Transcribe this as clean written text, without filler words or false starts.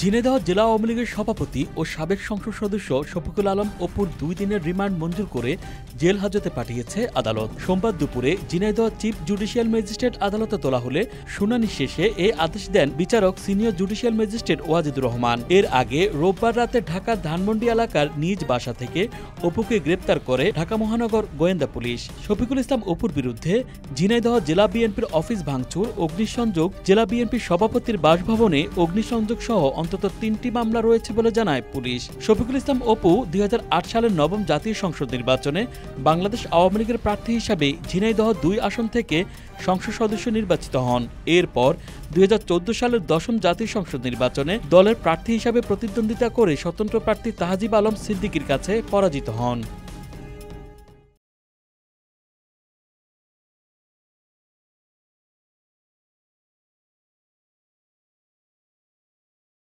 ঝিনাইদহ জেলা আওয়ামী লীগের সভাপতি ও সাবেক সংসদ সদস্য শফিকুল আলম অপুর 2 দিনের রিমান্ড মঞ্জুর করে জেল হাজতে পাঠিয়েছে আদালত। সোমবার দুপুরে ঝিনাইদহ চিফ জুডিশিয়াল ম্যাজিস্ট্রেট আদালতে তোলা হলে শুনানি শেষে এই আদেশ দেন বিচারক সিনিয়র জুডিশিয়াল ম্যাজিস্ট্রেট ওয়াজিদুর রহমান। এর আগে রোববার রাতে ঢাকার ধানমন্ডি এলাকার নিজ বাসা থেকে অপুকে গ্রেপ্তার করে ঢাকা মহানগর গোয়েন্দা পুলিশ। শফিকুল ইসলাম অপুর বিরুদ্ধে ঝিনাইদহ জেলা বিএনপির অফিস ভাঙচুর, অগ্নিসংযোগ, জেলা বিএনপির সভাপতির বাসভবনে অগ্নিসংযোগ সহ অন্তত 3টি মামলা রয়েছে বলে জানায় পুলিশ। শফিকুল ইসলাম অপু 2008 সালের 9ম জাতীয় সংসদ নির্বাচনে বাংলাদেশ আওয়ামী লীগের প্রার্থী হিসাবে ঝিনাইদহ 2 আসন থেকে সংসদ সদস্য নির্বাচিত হন। এরপর 2014 সালের 10ম জাতীয় সংসদ নির্বাচনে দলের প্রার্থী হিসাবে প্রতিদ্বন্দ্বিতা করে স্বতন্ত্র প্রার্থী তাহজিব আলম সিদ্দিকীর কাছে পরাজিত হন।